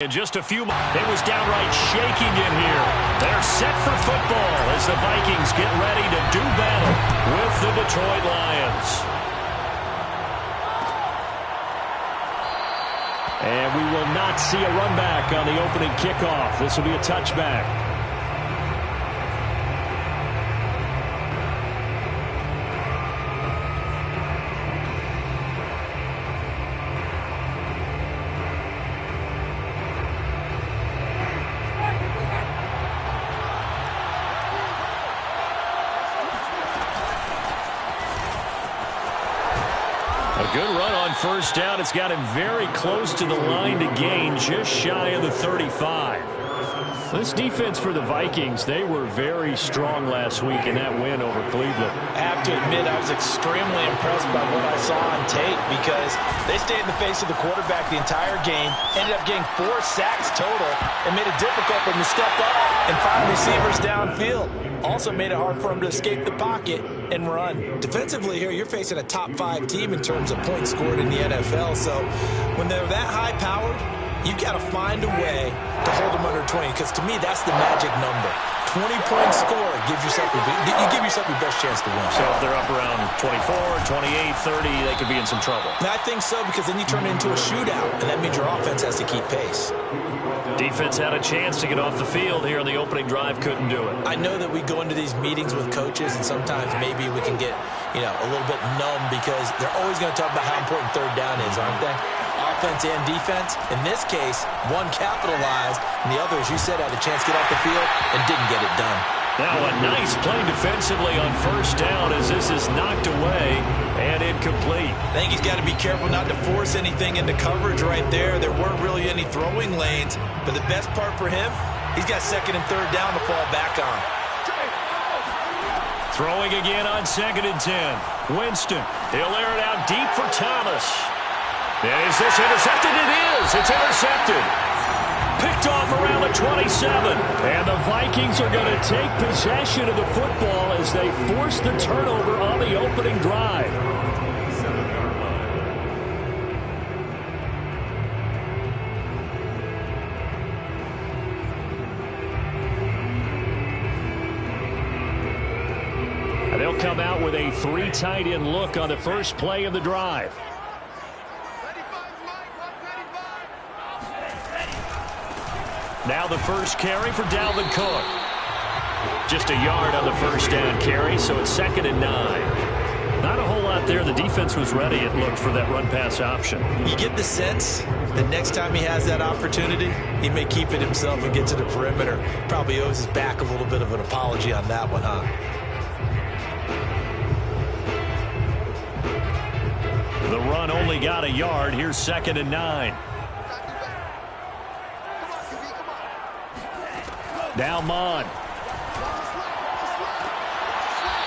In just a few months, it was downright shaking in here. They're set for football as the Vikings get ready to do battle with the Detroit Lions. And we will not see a run back on the opening kickoff. This will be a touchback. Good run on first down. It's got him very close to the line to gain, just shy of the 35. This defense for the Vikings, they were very strong last week in that win over Cleveland. I have to admit, I was extremely impressed by what I saw on tape because they stayed in the face of the quarterback the entire game, ended up getting 4 sacks total, and made it difficult for him to step up and find receivers downfield. Also made it hard for him to escape the pocket and run. Defensively here, you're facing a top 5 team in terms of points scored in the NFL, so when they're that high-powered, you've got to find a way to hold them under 20, because to me, that's the magic number. 20-point score gives yourself you give yourself your best chance to win. So if they're up around 24, 28, 30, they could be in some trouble. And I think so, because then you turn it into a shootout, and that means your offense has to keep pace. Defense had a chance to get off the field here on the opening drive, couldn't do it. I know that we go into these meetings with coaches, and sometimes maybe we can get, a little bit numb because they're always going to talk about how important third down is, aren't they? Offense and defense. In this case, one capitalized, and the other, as you said, had a chance to get off the field and didn't get it done. Now a nice play defensively on first down as this is knocked away and incomplete. I think he's got to be careful not to force anything into coverage right there. There weren't really any throwing lanes, but the best part for him, he's got second and third down to fall back on. Throwing again on 2nd and 10. Winston, he'll air it out deep for Thomas. And is this intercepted? It is. It's intercepted. Picked off around the 27. And the Vikings are going to take possession of the football as they force the turnover on the opening drive. And they'll come out with a 3 tight end look on the first play of the drive. Now the first carry for Dalvin Cook. Just a yard on the first down carry, so it's 2nd and 9. Not a whole lot there. The defense was ready, it looked, for that run-pass option. You get the sense that next time he has that opportunity, he may keep it himself and get to the perimeter. Probably owes his back a little bit of an apology on that one, huh? The run only got a yard. Here's 2nd and 9. Now Mon.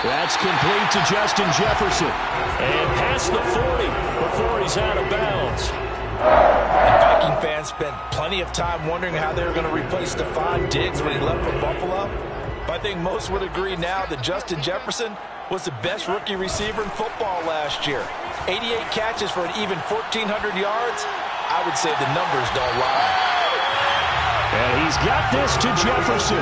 That's complete to Justin Jefferson. And past the 40 before he's out of bounds. And Viking fans spent plenty of time wondering how they were going to replace Stephon Diggs when he left for Buffalo. But I think most would agree now that Justin Jefferson was the best rookie receiver in football last year. 88 catches for an even 1,400 yards. I would say the numbers don't lie. And he's got this to Jefferson.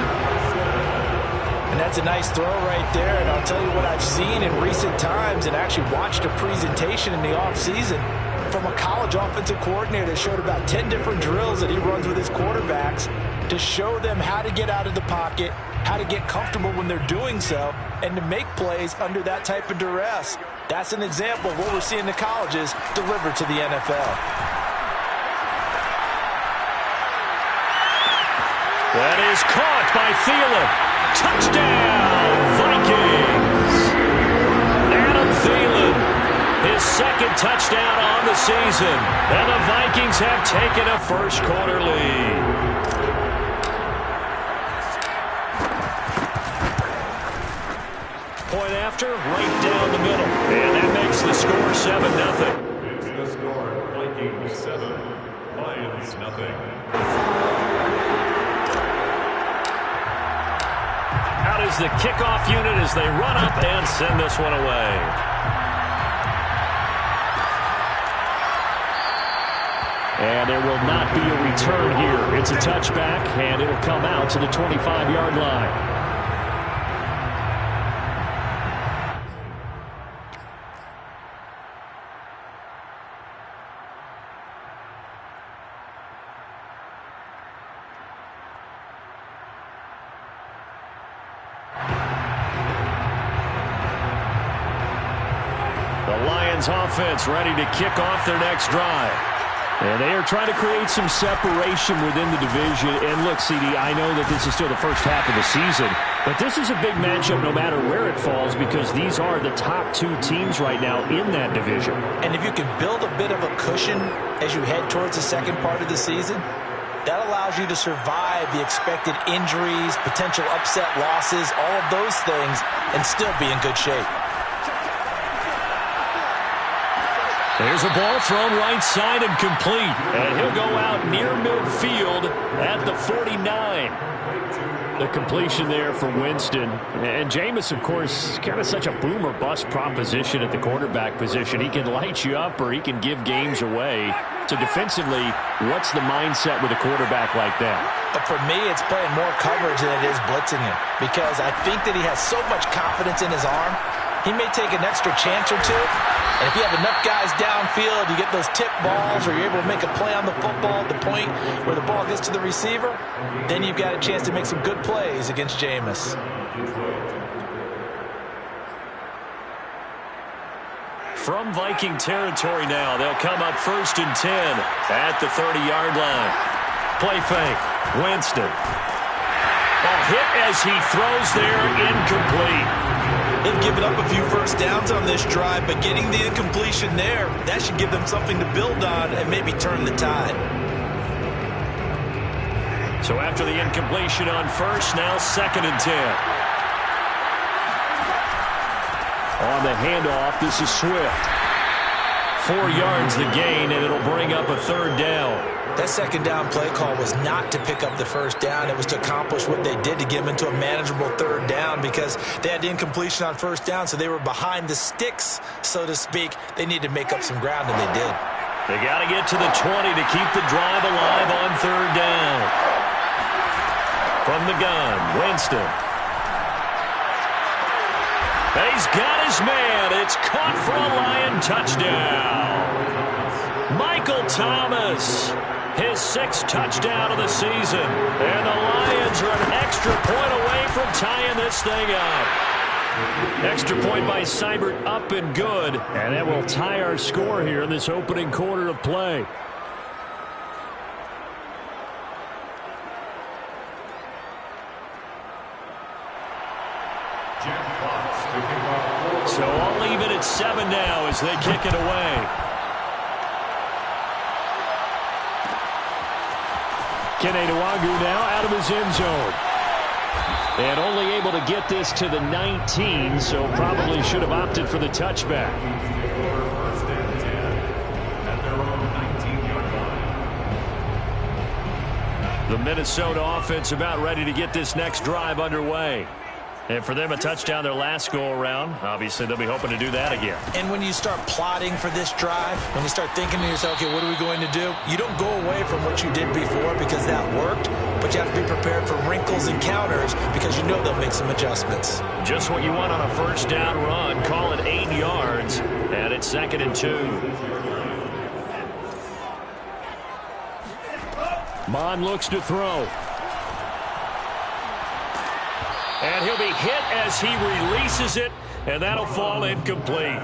And that's a nice throw right there. And I'll tell you what I've seen in recent times and actually watched a presentation in the offseason from a college offensive coordinator that showed about 10 different drills that he runs with his quarterbacks to show them how to get out of the pocket, how to get comfortable when they're doing so, and to make plays under that type of duress. That's an example of what we're seeing the colleges deliver to the NFL. That is caught by Thielen. Touchdown, Vikings. Adam Thielen, his 2nd touchdown on the season. And the Vikings have taken a first-quarter lead. Point after, right down the middle. And that makes the score 7-0. The score, Vikings 7, Lions nothing. Out is the kickoff unit as they run up and send this one away. And there will not be a return here. It's a touchback, and it'll come out to the 25-yard line. The Lions offense ready to kick off their next drive. And they are trying to create some separation within the division. And look, CD, I know that this is still the first half of the season, but this is a big matchup no matter where it falls because these are the top two teams right now in that division. And if you can build a bit of a cushion as you head towards the second part of the season, that allows you to survive the expected injuries, potential upset losses, all of those things, and still be in good shape. There's a ball thrown right side and complete. And he'll go out near midfield at the 49. The completion there for Winston. And Jameis, of course, kind of such a boom or bust proposition at the quarterback position. He can light you up or he can give games away. So defensively, what's the mindset with a quarterback like that? But for me, it's playing more coverage than it is blitzing him. Because I think that he has so much confidence in his arm, he may take an extra chance or two. And if you have enough guys downfield, you get those tip balls, or you're able to make a play on the football at the point where the ball gets to the receiver, then you've got a chance to make some good plays against Jameis. From Viking territory now, they'll come up 1st and 10 at the 30-yard line. Play fake. Winston. Ball hit as he throws there, incomplete. They've given up a few first downs on this drive, but getting the incompletion there, that should give them something to build on and maybe turn the tide. So after the incompletion on first, now 2nd and 10. On the handoff, this is Swift. 4 yards the gain, and it'll bring up a 3rd down. That second down play call was not to pick up the first down. It was to accomplish what they did to get them into a manageable 3rd down because they had the incompletion on first down, so they were behind the sticks, so to speak. They needed to make up some ground, and they did. They got to get to the 20 to keep the drive alive on 3rd down. From the gun, Winston. He's got his man. It's caught for a Lion touchdown. Michael Thomas, his 6th touchdown of the season. And the Lions are an extra point away from tying this thing up. Extra point by Seibert, up and good. And that will tie our score here in this opening quarter of play. So I'll leave it at 7 now as they kick it away. Kene Nwagu now out of his end zone. And only able to get this to the 19, so probably should have opted for the touchback. 1st and 10 at their own 19-yard line. The Minnesota offense about ready to get this next drive underway. And for them, a touchdown their last go-around. Obviously, they'll be hoping to do that again. And when you start plotting for this drive, when you start thinking to yourself, okay, what are we going to do? You don't go away from what you did before because that worked, but you have to be prepared for wrinkles and counters because you know they'll make some adjustments. Just what you want on a first down run. Call it 8 yards, and it's 2nd and 2. Mon looks to throw. And he'll be hit as he releases it, and that'll fall incomplete.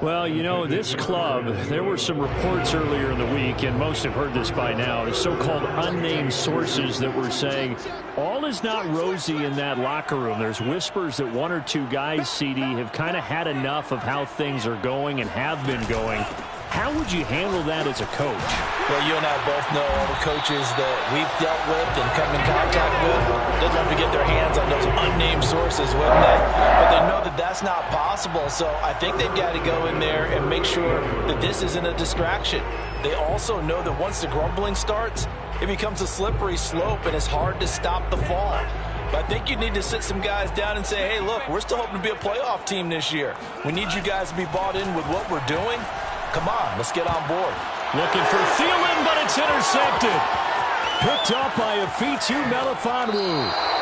Well, you know, this club, there were some reports earlier in the week, and most have heard this by now, the so-called unnamed sources that were saying all is not rosy in that locker room. There's whispers that 1 or 2 guys, CD, have kind of had enough of how things are going and have been going. How would you handle that as a coach? Well, you and I both know all the coaches that we've dealt with and come in contact with. They'd love to get their hands on those unnamed sources, wouldn't they? But they know that that's not possible, so I think they've got to go in there and make sure that this isn't a distraction. They also know that once the grumbling starts, it becomes a slippery slope and it's hard to stop the fall. But I think you need to sit some guys down and say, hey, look, we're still hoping to be a playoff team this year. We need you guys to be bought in with what we're doing. Come on, let's get on board. Looking for Thielen, but it's intercepted. Picked up by Afitu Melifonwu.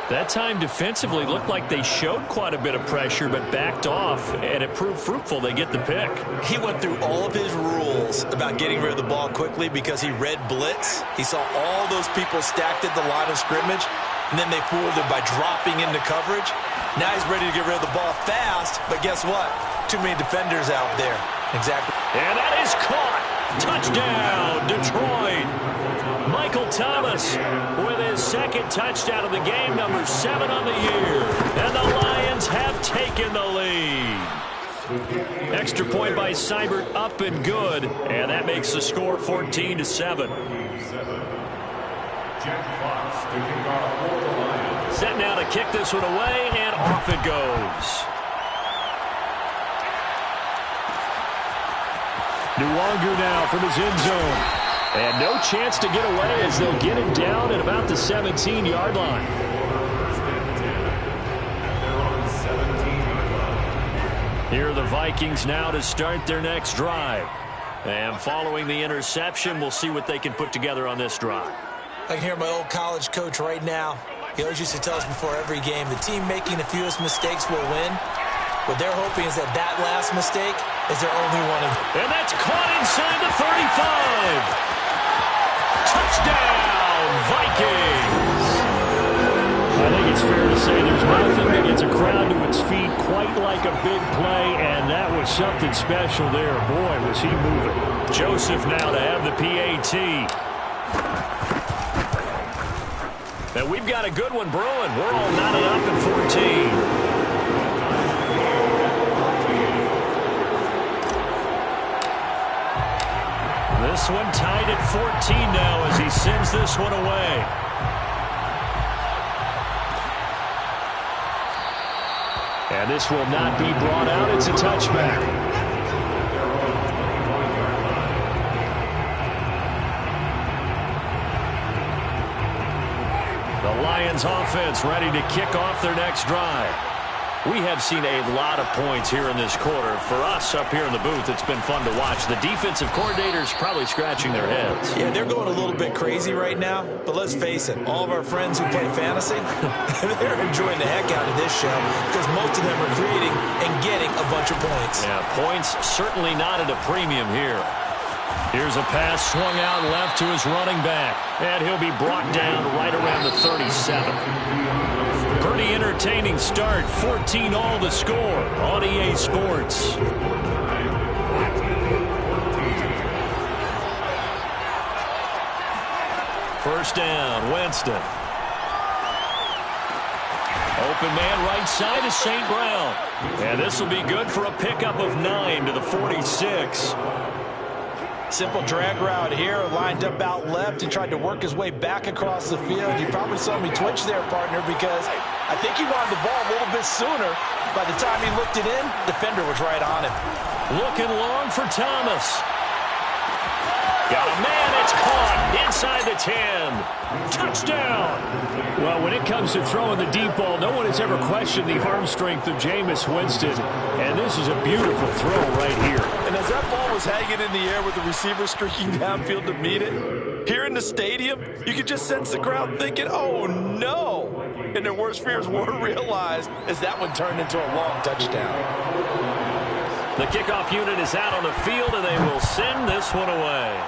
That time defensively looked like they showed quite a bit of pressure but backed off, and it proved fruitful. They get the pick. He went through all of his rules about getting rid of the ball quickly because he read blitz. He saw all those people stacked at the line of scrimmage, and then they fooled him by dropping into coverage. Now he's ready to get rid of the ball fast, but guess what? Too many defenders out there. Exactly. And that is caught. Touchdown, Detroit. Michael Thomas with his second touchdown of the game, number 7 on the year. And the Lions have taken the lead. Extra point by Seibert, up and good. And that makes the score 14-7. Set now to kick this one away, and off it goes. Nwangu now from his end zone. And no chance to get away as they'll get him down at about the 17-yard line. Here are the Vikings now to start their next drive. And following the interception, we'll see what they can put together on this drive. I can hear my old college coach right now. He always used to tell us before every game, the team making the fewest mistakes will win. What they're hoping is that that last mistake is their only one. And that's caught inside the 35. Touchdown, Vikings! I think it's fair to say there's nothing that gets a crowd to its feet quite like a big play, and that was something special there. Boy, was he moving. Joseph now to have the PAT. And we've got a good one brewing. We're all knotted up at 14. This one tied at 14 now as he sends this one away. And this will not be brought out. It's a touchback. The Lions offense ready to kick off their next drive. We have seen a lot of points here in this quarter. For us up here in the booth, it's been fun to watch. The defensive coordinators probably scratching their heads. Yeah, they're going a little bit crazy right now. But let's face it, all of our friends who play fantasy, they're enjoying the heck out of this show because most of them are creating and getting a bunch of points. Yeah, points certainly not at a premium here. Here's a pass swung out left to his running back. And he'll be brought down right around the 37. Pretty entertaining start. 14 all the score on EA Sports. First down, Winston. Open man right side is St. Brown. And this will be good for a pickup of 9 to the 46. Simple drag route here, lined up out left and tried to work his way back across the field. You probably saw me twitch there, partner, because I think he wanted the ball a little bit sooner. By the time he looked it in, defender was right on him. Looking long for Thomas. Got a man, it's caught inside the 10. Touchdown. Well, when it comes to throwing the deep ball, no one has ever questioned the arm strength of Jameis Winston. And this is a beautiful throw right here. And as that ball was hanging in the air with the receiver streaking downfield to meet it, here in the stadium, you could just sense the crowd thinking, oh, no. And their worst fears were realized as that one turned into a long touchdown. The kickoff unit is out on the field, and they will send this one away.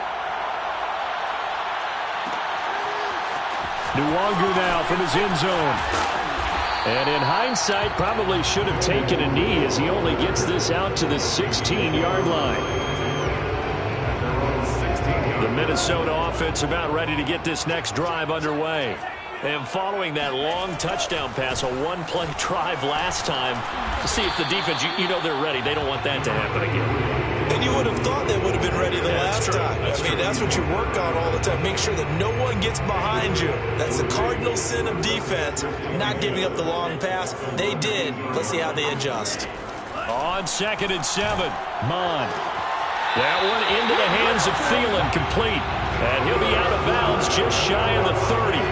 Nwangu now from his end zone. And in hindsight, probably should have taken a knee as he only gets this out to the 16-yard line. The Minnesota offense about ready to get this next drive underway. And following that long touchdown pass, a one-play drive last time, to see if the defense, you know they're ready. They don't want that to happen again. And you would have thought they would have been ready the last time. I mean, that's what you work on all the time. Make sure that no one gets behind you. That's the cardinal sin of defense, not giving up the long pass. They did. Let's see how they adjust. On 2nd and 7, Mon. That one into the hands of Thielen, complete. And he'll be out of bounds just shy of the 30.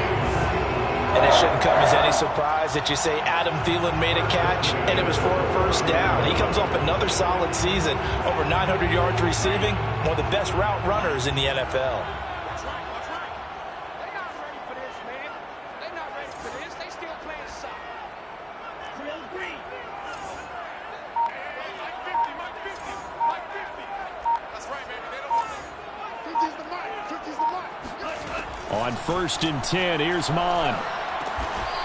And it shouldn't shouldn't come as any surprise that you say Adam Thielen made a catch, and it was for a first down. He comes off another solid season, over 900 yards receiving, one of the best route runners in the NFL. That's right. They're not ready for this, man. They're not ready for this. They still playing soccer. Real green. Mike 50, Mike 50, Mike 50. That's right, baby. They don't want it. 50's the mic. 50's the mic. On 1st and 10, here's Mon.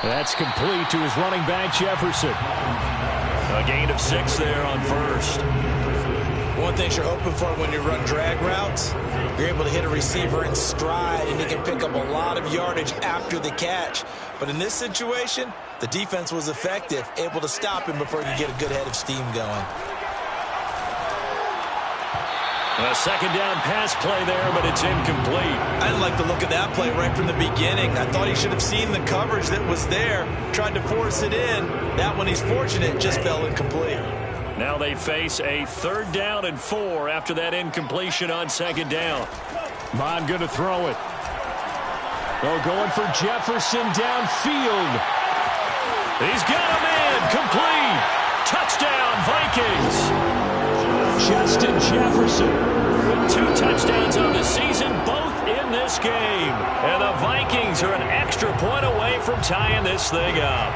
That's complete to his running back, Jefferson. A gain of 6 there on 1st. One thing you're hoping for when you run drag routes, you're able to hit a receiver in stride, and he can pick up a lot of yardage after the catch. But in this situation, the defense was effective, able to stop him before he could get a good head of steam going. A second down pass play there, but it's incomplete. I didn't like the look of that play right from the beginning. I thought he should have seen the coverage that was there, tried to force it in. That one, he's fortunate, just fell incomplete. Now they face a 3rd down and 4 after that incompletion on 2nd down. Mon going to throw it. They're going for Jefferson downfield. He's got him in. Complete. Touchdown, Vikings. Justin Jefferson with 2 touchdowns on the season, both in this game. And the Vikings are an extra point away from tying this thing up.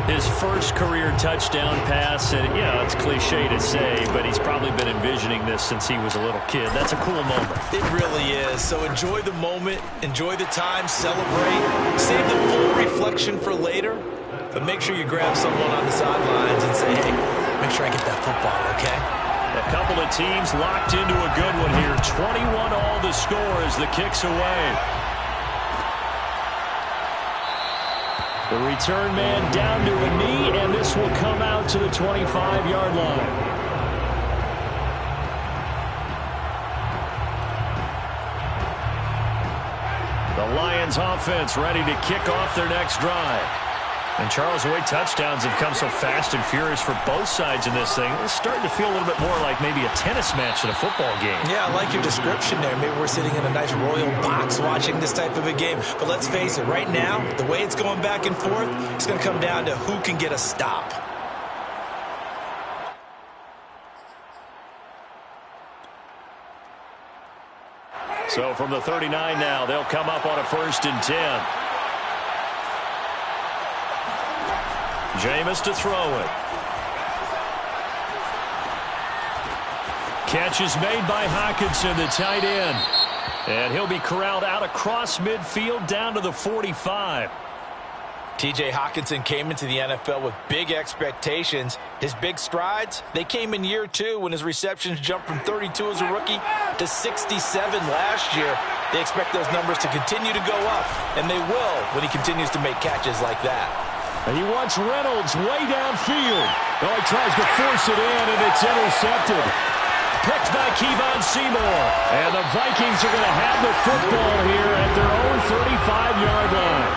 His first career touchdown pass, and yeah, it's cliche to say, but he's probably been envisioning this since he was a little kid. That's a cool moment. It really is. So enjoy the moment, enjoy the time, celebrate, save the full reflection for later, but make sure you grab someone on the sidelines and say, hey, make sure I get that football, okay? A couple of teams locked into a good one here. 21 all the score as the kick's away. The return man down to a knee, and this will come out to the 25-yard line. The Lions offense ready to kick off their next drive. And Charles, the way touchdowns have come so fast and furious for both sides in this thing, it's starting to feel a little bit more like maybe a tennis match than a football game. Yeah, I like your description there. Maybe we're sitting in a nice royal box watching this type of a game. But let's face it, right now, the way it's going back and forth, it's going to come down to who can get a stop. So from the 39 now, they'll come up on a 1st and 10. Jameis to throw it. Catch is made by Hockenson, the tight end. And he'll be corralled out across midfield down to the 45. T.J. Hockenson came into the NFL with big expectations. His big strides, they came in year 2 when his receptions jumped from 32 as a rookie to 67 last year. They expect those numbers to continue to go up, and they will when he continues to make catches like that. And he wants Reynolds way downfield. Oh, he tries to force it in, and it's intercepted. Picked by Kevon Seymour. And the Vikings are going to have the football here at their own 35-yard line.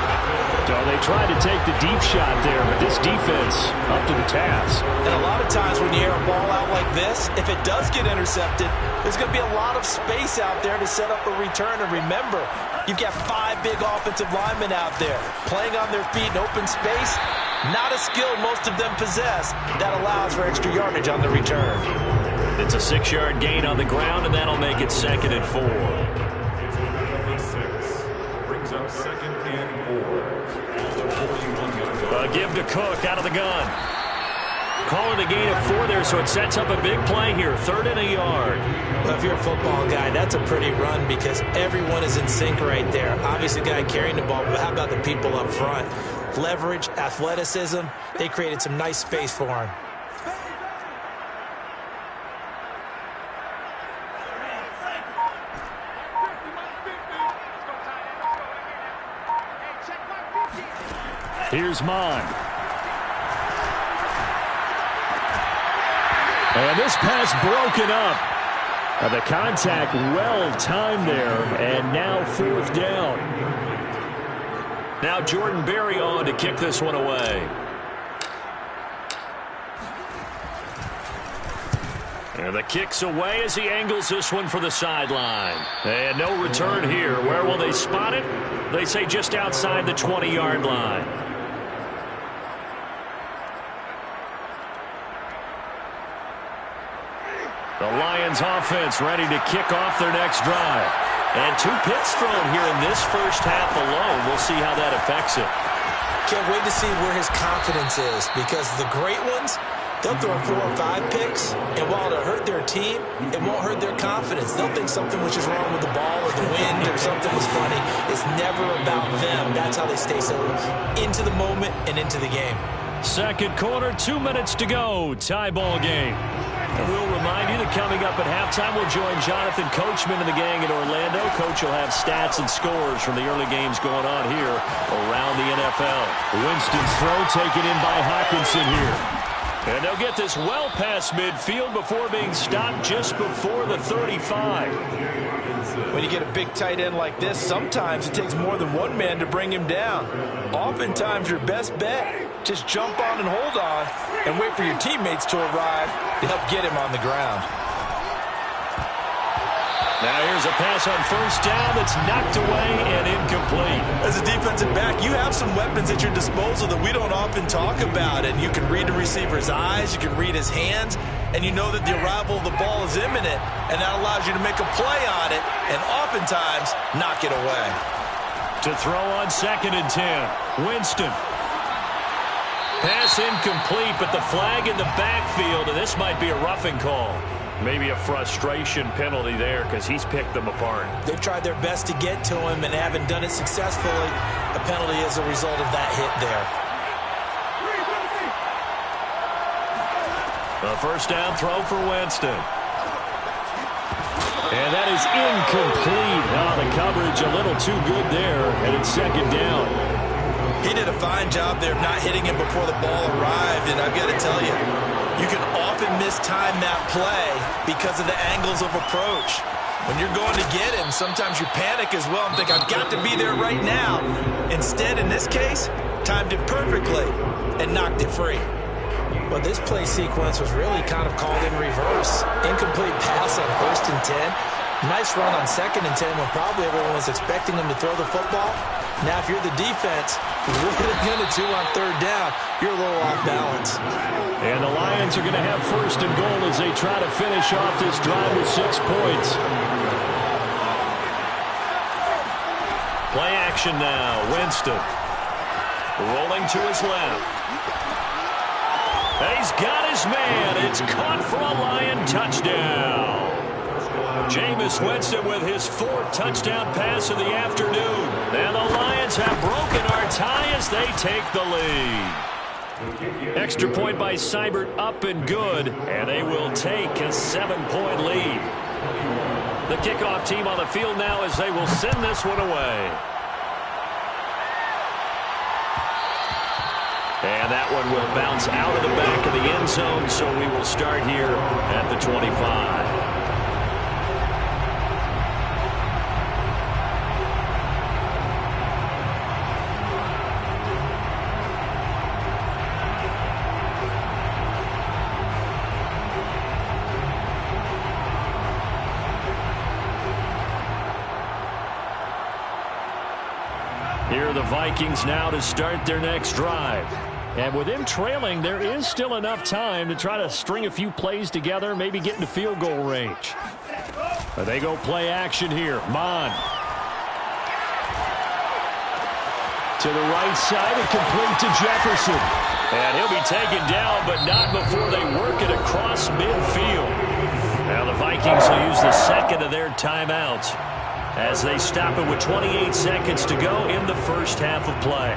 So they tried to take the deep shot there, but this defense up to the task. And a lot of times when you air a ball out like this, if it does get intercepted, there's going to be a lot of space out there to set up a return. And remember, you've got 5 big offensive linemen out there playing on their feet in open space. Not a skill most of them possess. That allows for extra yardage on the return. It's a 6-yard gain on the ground, and that'll make it 2nd and 4. Brings up 2nd and 4. A give to Cook out of the gun. Call it a gain of 4 there, so it sets up a big play here. 3rd and a yard. Well, if you're a football guy, that's a pretty run because everyone is in sync right there. Obviously, the guy carrying the ball, but how about the people up front? Leverage, athleticism, they created some nice space for him. Here's Mon. And this pass broken up. The contact well timed there, and now 4th down. Now Jordan Berry on to kick this one away. And the kick's away as he angles this one for the sideline. And no return here. Where will they spot it? They say just outside the 20-yard line. The Lions offense ready to kick off their next drive. And 2 picks thrown here in this first half alone. We'll see how that affects it. Can't wait to see where his confidence is, because the great ones, they'll throw 4 or 5 picks, and while it'll hurt their team, it won't hurt their confidence. They'll think something was just wrong with the ball or the wind or something was funny. It's never about them. That's how they stay so into the moment and into the game. Second quarter, 2 minutes to go. Tie ball game. And we'll remind you that coming up at halftime, we'll join Jonathan Coachman and the gang in Orlando. Coach will have stats and scores from the early games going on here around the NFL. Winston's throw taken in by Hawkinson here. And they'll get this well past midfield before being stopped just before the 35. When you get a big tight end like this, sometimes it takes more than one man to bring him down. Oftentimes, your best bet, just jump on and hold on and wait for your teammates to arrive to help get him on the ground. Now here's a pass on first down that's knocked away and incomplete. As a defensive back, you have some weapons at your disposal that we don't often talk about. And you can read the receiver's eyes, you can read his hands, and you know that the arrival of the ball is imminent, and that allows you to make a play on it and oftentimes knock it away. To throw on 2nd and 10. Winston. Pass incomplete, but the flag in the backfield, and this might be a roughing call. Maybe a frustration penalty there because he's picked them apart. They've tried their best to get to him and haven't done it successfully. A penalty is a result of that hit there. The first down throw for Winston. And that is incomplete. Oh, the coverage a little too good there, and it's 2nd down. He did a fine job there of not hitting him before the ball arrived, and I've got to tell you, you can often mistime that play because of the angles of approach. When you're going to get him, sometimes you panic as well and think, I've got to be there right now. Instead, in this case, timed it perfectly and knocked it free. But this play sequence was really kind of called in reverse. Incomplete pass on 1st and 10. Nice run on 2nd and 10 when probably everyone was expecting him to throw the football. Now, if you're the defense, what are they going to do on 3rd down? You're a little off balance. And the Lions are going to have 1st and goal as they try to finish off this drive with 6 points. Play action now. Winston rolling to his left. He's got his man. It's caught for a Lion touchdown. Jameis Winston with his 4th touchdown pass of the afternoon. And the Lions have broken our tie as they take the lead. Extra point by Seibert up and good, and they will take a 7-point lead. The kickoff team on the field now as they will send this one away. And that one will bounce out of the back of the end zone, so we will start here at the 25. Here are the Vikings now to start their next drive. And with them trailing, there is still enough time to try to string a few plays together, maybe get into field goal range. But they go play action here. Mon. To the right side and complete to Jefferson. And he'll be taken down, but not before they work it across midfield. Now the Vikings will use the 2nd of their timeouts as they stop it with 28 seconds to go in the first half of play.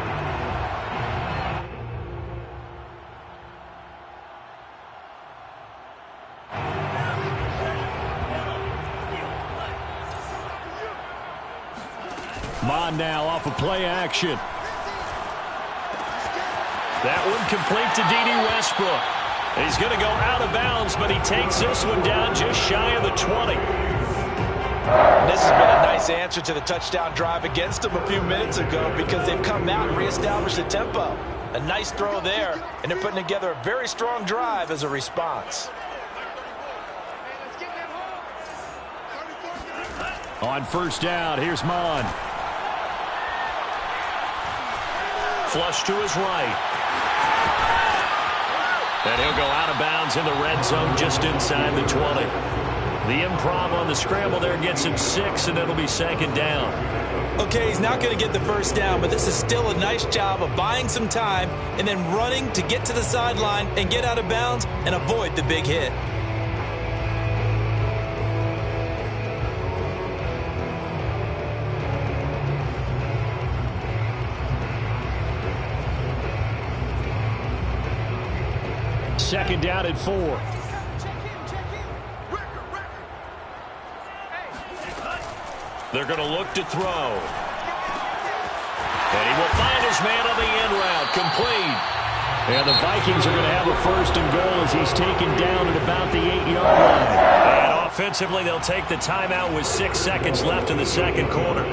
Mon now off of play action. That one complete to D.D. Westbrook. He's going to go out of bounds, but he takes this one down just shy of the 20. This has been a nice answer to the touchdown drive against them a few minutes ago because they've come out and reestablished the tempo. A nice throw there, and they're putting together a very strong drive as a response. On first down, here's Mon. Flush to his right. And he'll go out of bounds in the red zone just inside the 20. The improv on the scramble there gets him 6, and it'll be second down. Okay, he's not going to get the first down, but this is still a nice job of buying some time and then running to get to the sideline and get out of bounds and avoid the big hit. Second down at 4. They're going to look to throw. And he will find his man on the end route. Complete. And the Vikings are going to have a first and goal as he's taken down at about the 8-yard line. And offensively, they'll take the timeout with 6 seconds left in the second quarter.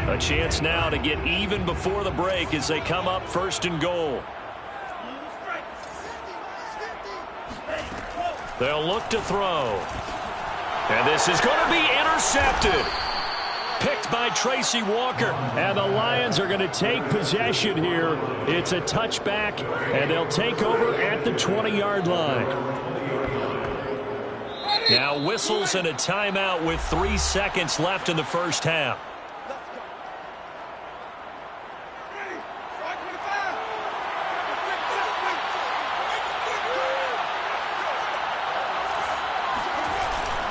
A chance now to get even before the break as they come up first and goal. They'll look to throw. And this is going to be intercepted. Picked by Tracy Walker. And the Lions are going to take possession here. It's a touchback, and they'll take over at the 20-yard line. Now whistles and a timeout with 3 seconds left in the first half.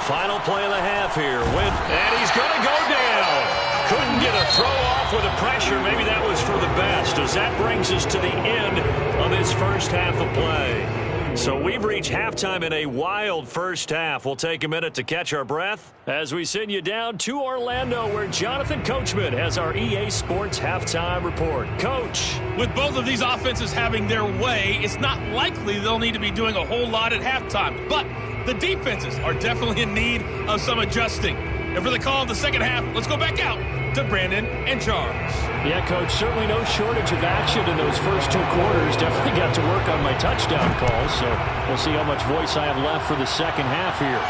Final play of the half here. And he's going to go down. Couldn't get a throw off with the pressure. Maybe that was for the best, as that brings us to the end of this first half of play. So we've reached halftime in a wild first half. We'll take a minute to catch our breath as we send you down to Orlando, where Jonathan Coachman has our EA Sports halftime report. Coach. With both of these offenses having their way, it's not likely they'll need to be doing a whole lot at halftime. But the defenses are definitely in need of some adjusting. And for the call of the second half, let's go back out to Brandon and Charles. Yeah, Coach, certainly no shortage of action in those first 2 quarters. Definitely got to work on my touchdown calls, so we'll see how much voice I have left for the second half here.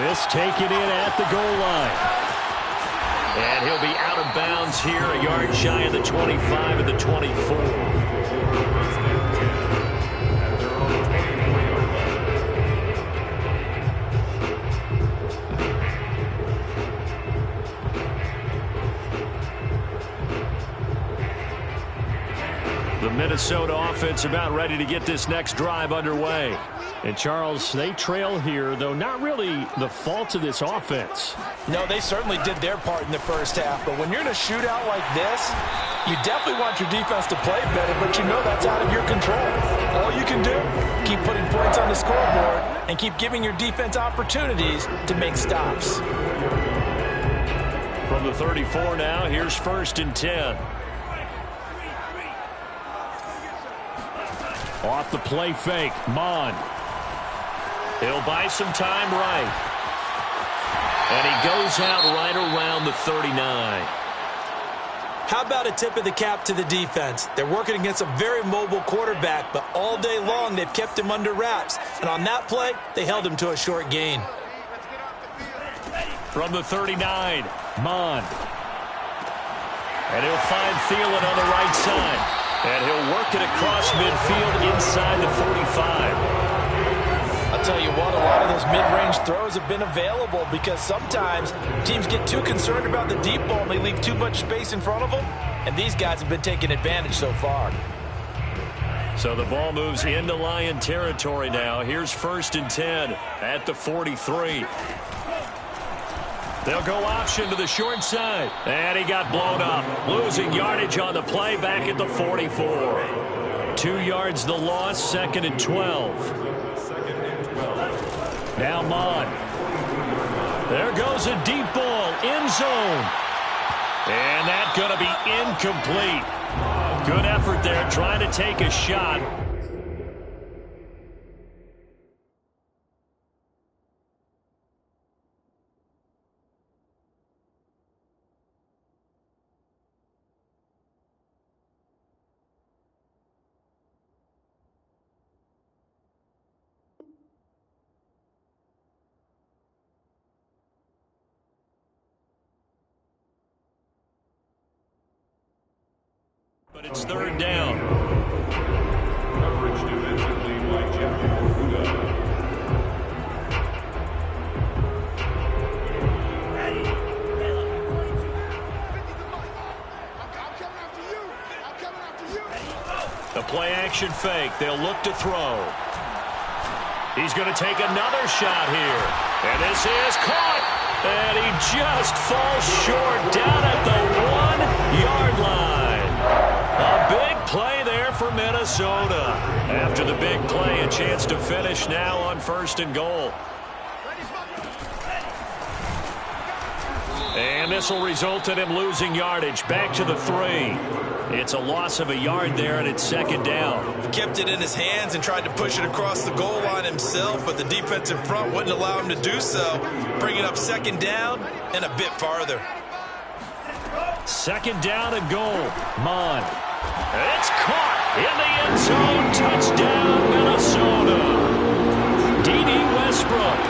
This taken in at the goal line. And he'll be out of bounds here, a yard shy of the 25 and the 24. The Minnesota offense about ready to get this next drive underway. And, Charles, they trail here, though not really the fault of this offense. No, they certainly did their part in the first half. But when you're in a shootout like this, you definitely want your defense to play better, but you know that's out of your control. All you can do, keep putting points on the scoreboard and keep giving your defense opportunities to make stops. From the 34 now, here's first and 10. Off the play fake, Mon. He'll buy some time right. And he goes out right around the 39. How about a tip of the cap to the defense? They're working against a very mobile quarterback, but all day long they've kept him under wraps. And on that play, they held him to a short gain. From the 39, Mon. And he'll find Thielen on the right side. And he'll work it across midfield inside the 45. I'll tell you what, a lot of those mid-range throws have been available because sometimes teams get too concerned about the deep ball and they leave too much space in front of them. And these guys have been taking advantage so far. So the ball moves into Lion territory now. Here's first and 10 at the 43. They'll go option to the short side. And he got blown up. Losing yardage on the play back at the 44. 2 yards the loss, second and 12. Now Mon. There goes a deep ball, end zone. And that's going to be incomplete. Good effort there, trying to take a shot. But it's third down. Coverage defensively by Jeff Okuda. The play-action fake. They'll look to throw. He's going to take another shot here. And this is caught. And he just falls short down at the 1-yard line. A big play there for Minnesota. After the big play, a chance to finish now on 1st and goal. And this will result in him losing yardage. Back to the 3. It's a loss of a yard there, and it's 2nd down. He kept it in his hands and tried to push it across the goal line himself, but the defensive front wouldn't allow him to do so. Bringing up 2nd down and a bit farther. 2nd down and goal. Mon. It's caught in the end zone. Touchdown, Minnesota. D.D. Westbrook,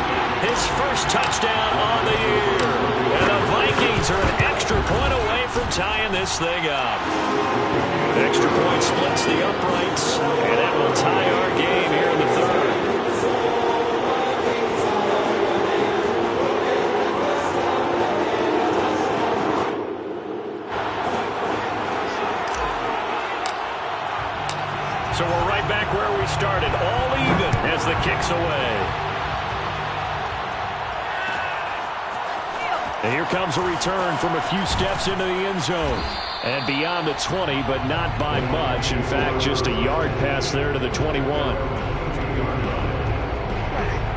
his first touchdown on the year. And the Vikings are an extra point away from tying this thing up. Extra point splits the uprights, and that will tie our game here in the 3rd. So we're right back where we started, all even as the kick's away. And here comes a return from a few steps into the end zone. And beyond the 20, but not by much. In fact, just a yard pass there to the 21.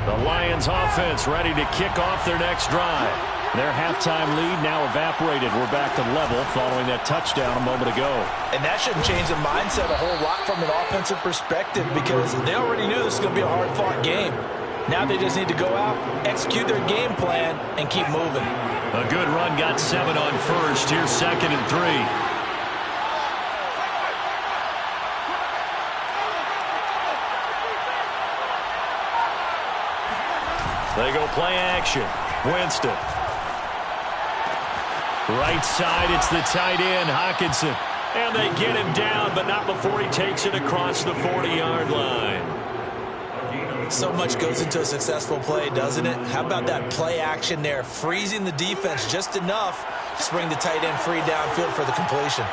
The Lions offense ready to kick off their next drive. Their halftime lead now evaporated. We're back to level following that touchdown a moment ago. And that shouldn't change the mindset a whole lot from an offensive perspective because they already knew this was going to be a hard-fought game. Now they just need to go out, execute their game plan, and keep moving. A good run got 7 on 1st. Here's 2nd and 3. They go play action. Winston. Right side, it's the tight end, Hockenson. And they get him down, but not before he takes it across the 40-yard line. So much goes into a successful play, doesn't it? How about that play action there, freezing the defense just enough to bring the tight end free downfield for the completion.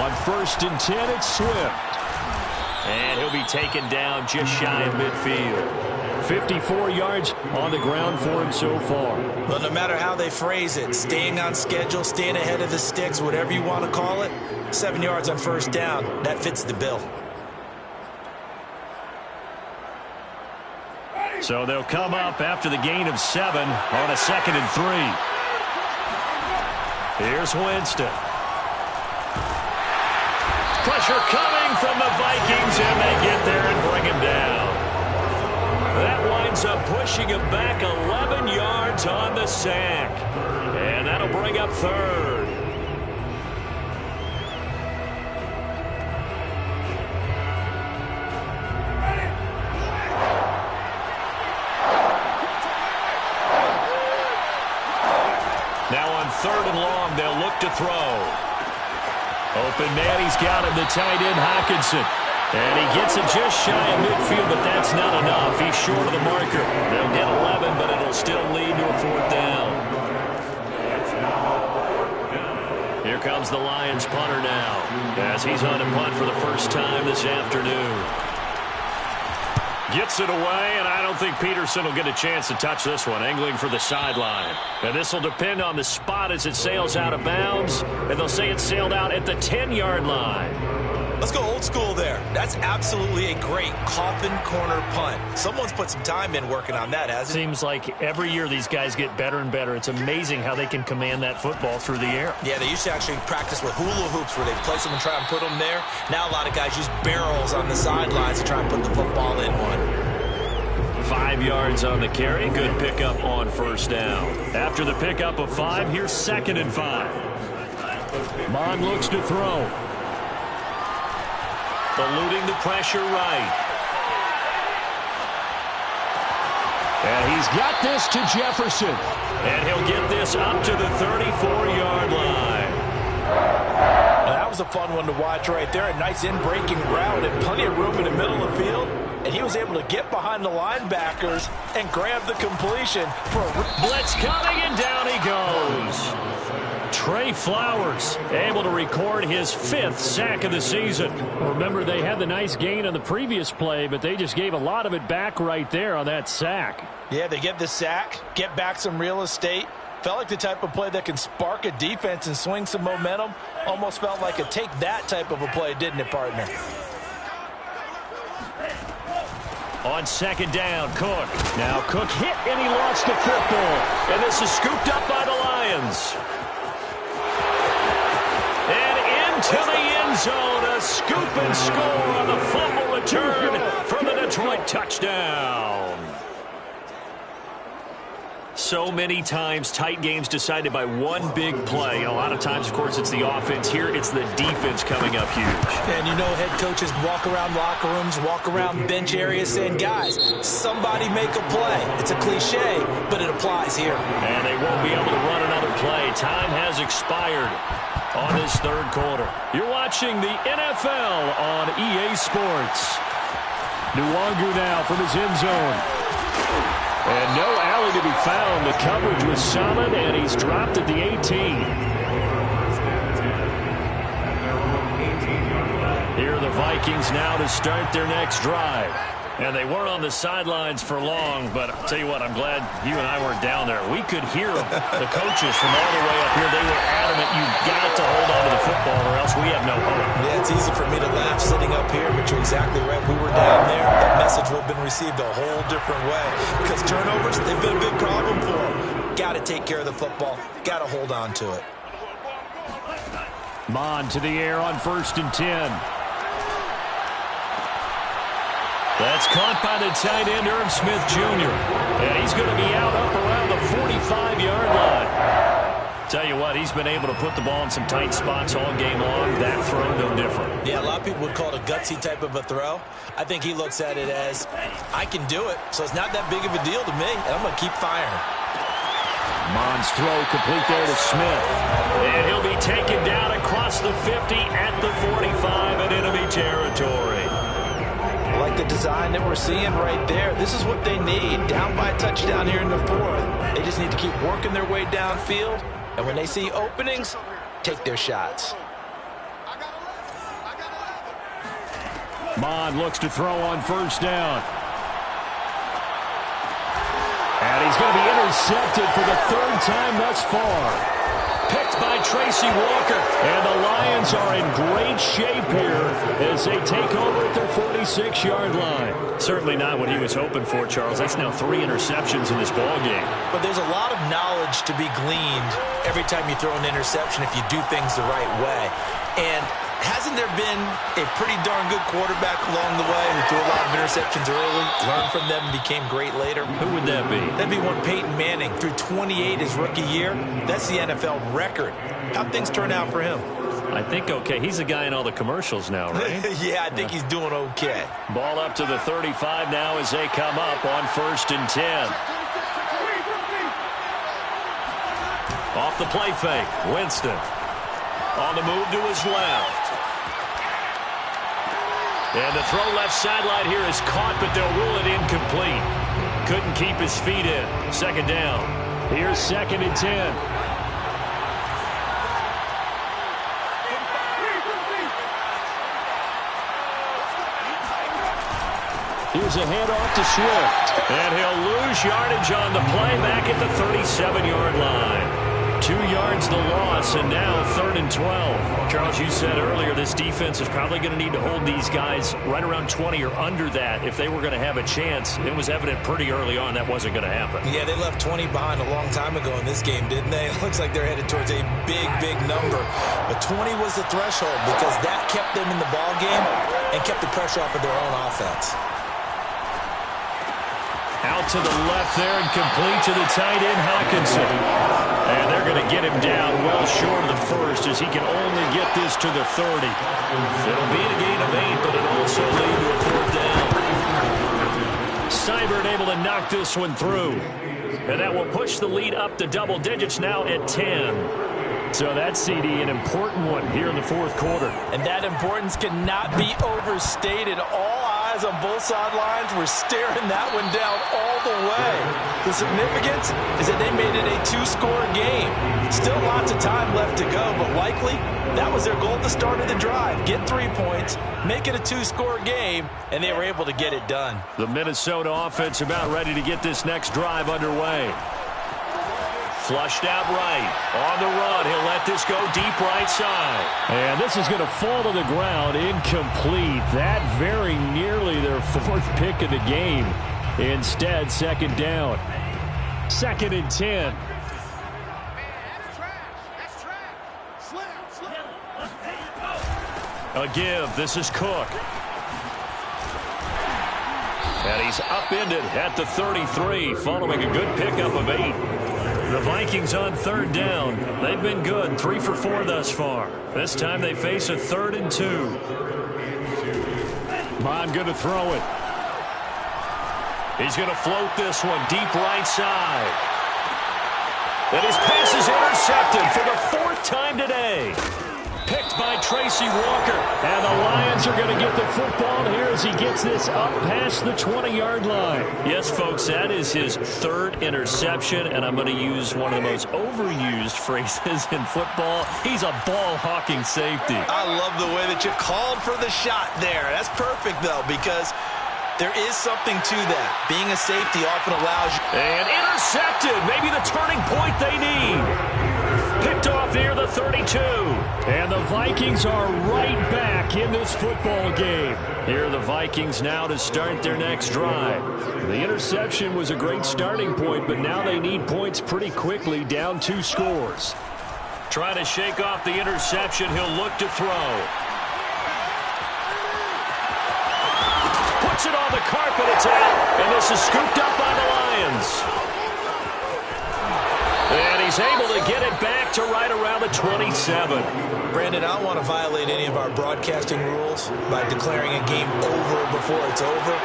On 1st and 10, it's Swift. And he'll be taken down just shy of midfield. 54 yards on the ground for him so far. But no matter how they phrase it, staying on schedule, staying ahead of the sticks, whatever you want to call it, 7 yards on 1st down, that fits the bill. So they'll come up after the gain of 7 on a 2nd and 3. Here's Winston. Pressure coming from the Vikings, and they get there and bring him down. That winds up pushing him back 11 yards on the sack. And that'll bring up 3rd. Now on 3rd and long, they'll look to throw. Open man, he's got him, the tight end, Hockenson. And he gets it just shy of midfield, but that's not enough. He's short of the marker. They'll get 11, but it'll still lead to a 4th down. Here comes the Lions punter now, as he's on to punt for the first time this afternoon. Gets it away, and I don't think Peterson will get a chance to touch this one, angling for the sideline. And this will depend on the spot as it sails out of bounds, and they'll say it sailed out at the 10-yard line. Let's go old school there. That's absolutely a great coffin corner punt. Someone's put some time in working on that, hasn't it? Seems like every year these guys get better and better. It's amazing how they can command that football through the air. Yeah, they used to actually practice with hula hoops where they place them and try and put them there. Now a lot of guys use barrels on the sidelines to try and put the football in one. 5 yards on the carry. Good pickup on 1st down. After the pickup of 5, here's 2nd and 5. Mon looks to throw. Eluding the pressure right. And he's got this to Jefferson. And he'll get this up to the 34-yard line. was a fun one to watch right there. A nice in-breaking route and plenty of room in the middle of the field. And he was able to get behind the linebackers and grab the completion for a blitz coming, and down he goes. Trey Flowers able to record his 5th sack of the season. Remember, they had the nice gain on the previous play, but they just gave a lot of it back right there on that sack. Yeah, they get the sack, get back some real estate. Felt like the type of play that can spark a defense and swing some momentum. Almost felt like a take that type of a play, didn't it, partner? On 2nd down, Cook. Now Cook hit and he lost the football. And this is scooped up by the Lions. And into the end zone, a scoop and score on the fumble return for the Detroit touchdown. So many times, tight games decided by one big play. A lot of times, of course, it's the offense. Here, it's the defense coming up huge. And you know, head coaches walk around locker rooms, walk around bench areas saying, guys, somebody make a play. It's a cliche, but it applies here. And they won't be able to run another play. Time has expired on this 3rd quarter. You're watching the NFL on EA Sports. Nwangu now from his end zone. And no alley to be found. The coverage was solid, and he's dropped at the 18. Here are the Vikings now to start their next drive. And they weren't on the sidelines for long, but I'll tell you what, I'm glad you and I weren't down there. We could hear them. The coaches from all the way up here, they were adamant, you've got to hold on to the football or else we have no hope. Yeah, it's easy for me to laugh sitting up here, but you're exactly right. We were down there. That message would have been received a whole different way. Because turnovers, they've been a big problem for them. Got to take care of the football. Got to hold on to it. Mon to the air on 1st and 10. That's caught by the tight end, Irv Smith Jr. And he's going to be out up around the 45-yard line. Tell you what, he's been able to put the ball in some tight spots all game long. That throw, no different. Yeah, a lot of people would call it a gutsy type of a throw. I think he looks at it as, I can do it, so it's not that big of a deal to me, and I'm going to keep firing. Mon's throw complete there to Smith. And he'll be taken down across the 50 at the 45 in enemy territory. like the design that we're seeing right there. This is what they need. Down by a touchdown here in the 4th. They just need to keep working their way downfield. And when they see openings, take their shots. Mon looks to throw on 1st down. And he's going to be intercepted for the 3rd time thus far. Picked by Tracy Walker. And the Lions are in great shape here as they take over at their 46-yard line. Certainly not what he was hoping for, Charles. That's now 3 interceptions in this ball game. But there's a lot of knowledge to be gleaned every time you throw an interception if you do things the right way. And hasn't there been a pretty darn good quarterback along the way who threw a lot of interceptions early, learned from them, and became great later? Who would that be? That'd be one Peyton Manning. Threw 28 his rookie year. That's the NFL record. How'd things turn out for him? I think okay. He's the guy in all the commercials now, right? Yeah, I think he's doing okay. Ball up to the 35 now as they come up on 1st and 10. Off the play fake. Winston. On the move to his left. And the throw left sideline here is caught, but they'll rule it incomplete. Couldn't keep his feet in. 2nd down. Here's 2nd and 10. Here's a handoff to Swift. And he'll lose yardage on the play back at the 37-yard line. 2 yards the loss, and now 3rd and 12. Charles, you said earlier this defense is probably going to need to hold these guys right around 20 or under that if they were going to have a chance. It was evident pretty early on that wasn't going to happen. Yeah, they left 20 behind a long time ago in this game, didn't they? It looks like they're headed towards a big, big number. But 20 was the threshold because that kept them in the ball game and kept the pressure off of their own offense. Out to the left there and complete to the tight end, Hawkinson. And they're going to get him down well short of the 1st as he can only get this to the 30. It'll be a gain of 8, but it'll also lead to a 4th down. Seibert able to knock this one through. And that will push the lead up to double digits now at 10. So that CD, an important one here in the fourth quarter. And that importance cannot be overstated. All eyes on both sidelines were staring that one down all the way. The significance is that they made it a two-score game. Still lots of time left to go, but likely that was their goal at the start of the drive. Get 3 points, make it a two-score game, and they were able to get it done. The Minnesota offense about ready to get this next drive underway. Flushed out right. On the run. He'll let this go deep right side. And this is going to fall to the ground. Incomplete. That very nearly their fourth pick of the game. Instead, second down. 2nd and 10. A give. This is Cook. And he's upended at the 33, following a good pickup of 8. The Vikings on 3rd down. They've been good, 3 for 4 thus far. This time they face a 3rd and 2. Bond going to throw it. He's going to float this one deep right side. And his pass is intercepted for the 4th time today. Picked by Tracy Walker. And the Lions are going to get the football here as he gets this up past the 20-yard line. Yes, folks, that is his 3rd interception, and I'm going to use one of the most overused phrases in football. He's a ball-hawking safety. I love the way that you called for the shot there. That's perfect, though, because there is something to that. Being a safety often allows you. And intercepted. Maybe the turning point they need. Picked off near the 32. And the Vikings are right back in this football game. Here are the Vikings now to start their next drive. The interception was a great starting point, but now they need points pretty quickly, down 2 scores. Trying to shake off the interception. He'll look to throw. Puts it on the carpet. It's out. And this is scooped up by the Lions. And he's able to get it back to right around the 27. Brandon, I don't want to violate any of our broadcasting rules by declaring a game over before it's over.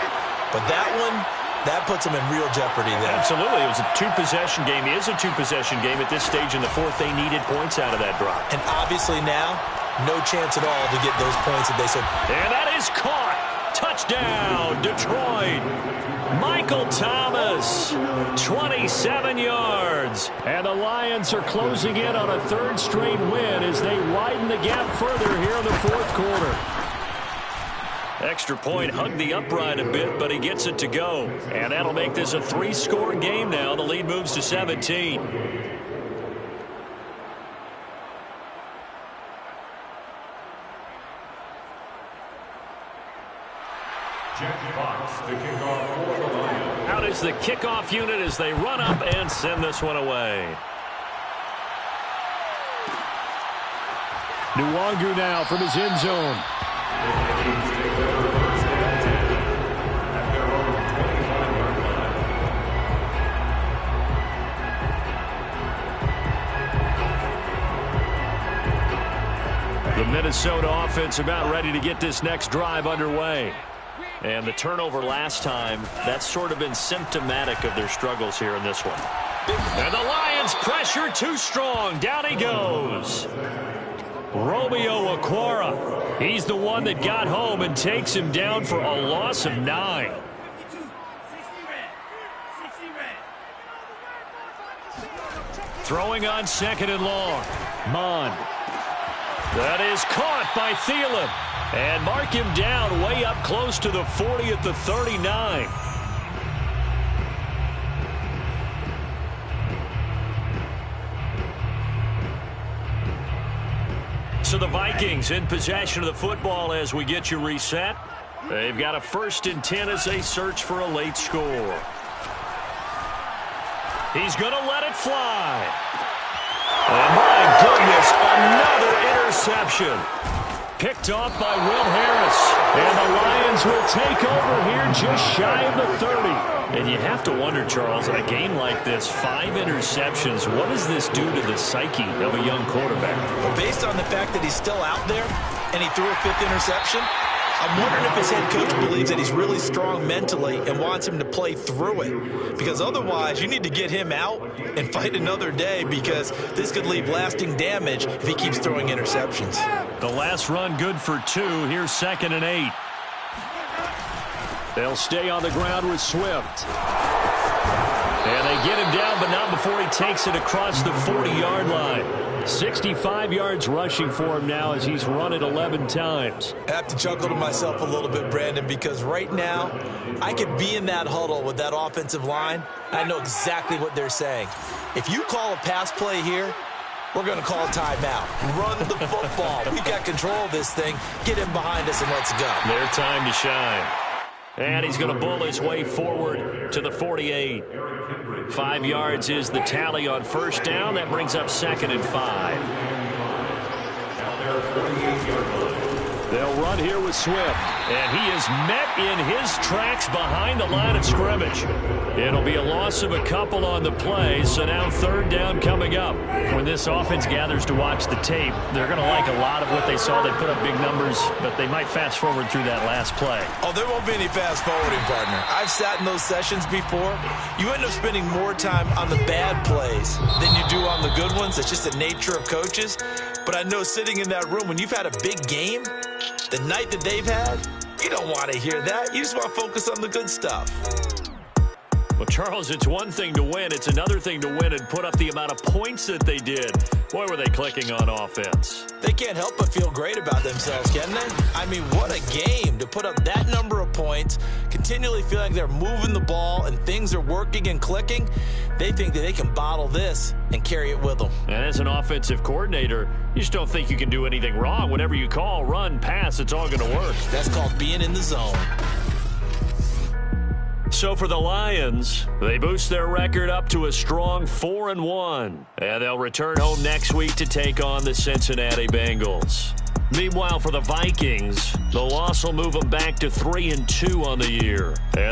But that one, that puts them in real jeopardy there. Absolutely. It was a 2-possession game. It is a 2-possession game at this stage in the fourth. They needed points out of that drop. And obviously now, no chance at all to get those points that they said. And that is caught. Touchdown, Detroit. Michael Thomas, 27 yards. And the Lions are closing in on a 3rd straight win as they widen the gap further here in the fourth quarter. Extra point, hugged the upright a bit, but he gets it to go. And that'll make this a 3-score game now. The lead moves to 17. Out is the kickoff unit as they run up and send this one away. Nwangu now from his end zone. The Minnesota offense about ready to get this next drive underway. And the turnover last time, that's sort of been symptomatic of their struggles here in this one. And the Lions pressure too strong. Down he goes. Romeo Okwara. He's the one that got home and takes him down for a loss of 9. Throwing on 2nd and long. Mond. That is caught by Thielen. And mark him down way up close to the 40 at the 39. So the Vikings in possession of the football as we get you reset. They've got a 1st and 10 as they search for a late score. He's going to let it fly. And my goodness, another interception. Picked off by Will Harris. And the Lions will take over here just shy of the 30. And you have to wonder, Charles, in a game like this, 5 interceptions, what does this do to the psyche of a young quarterback? Well, based on the fact that he's still out there and he threw a 5th interception, I'm wondering if his head coach believes that he's really strong mentally and wants him to play through it. Because otherwise, you need to get him out and fight another day, because this could leave lasting damage if he keeps throwing interceptions. The last run good for 2. Here's 2nd and 8. They'll stay on the ground with Swift. And they get him down, but not before he takes it across the 40-yard line. 65 yards rushing for him now as he's run it 11 times. I have to chuckle to myself a little bit, Brandon, because right now I could be in that huddle with that offensive line. I know exactly what they're saying. If you call a pass play here, we're going to call a timeout. Run the football. We've got control of this thing. Get him behind us and let's go. Their time to shine. And he's going to bull his way forward to the 48. 5 yards is the tally on first down. That brings up 2nd and 5. They'll run here with Swift. And he is met in his tracks behind the line of scrimmage. It'll be a loss of a couple on the play, so now 3rd down coming up. When this offense gathers to watch the tape, they're going to like a lot of what they saw. They put up big numbers, but they might fast forward through that last play. Oh, there won't be any fast forwarding, partner. I've sat in those sessions before. You end up spending more time on the bad plays than you do on the good ones. It's just the nature of coaches. But I know sitting in that room, when you've had a big game, the night that they've had, you don't want to hear that. You just want to focus on the good stuff. Well, Charles, it's one thing to win. It's another thing to win and put up the amount of points that they did. Boy, were they clicking on offense. They can't help but feel great about themselves, can they? I mean, what a game to put up that number of points, continually feeling they're moving the ball and things are working and clicking. They think that they can bottle this and carry it with them. And as an offensive coordinator, you just don't think you can do anything wrong. Whatever you call, run, pass, it's all going to work. That's called being in the zone. So for the Lions, they boost their record up to a strong 4-1. And they'll return home next week to take on the Cincinnati Bengals. Meanwhile, for the Vikings, the loss will move them back to 3-2 on the year. And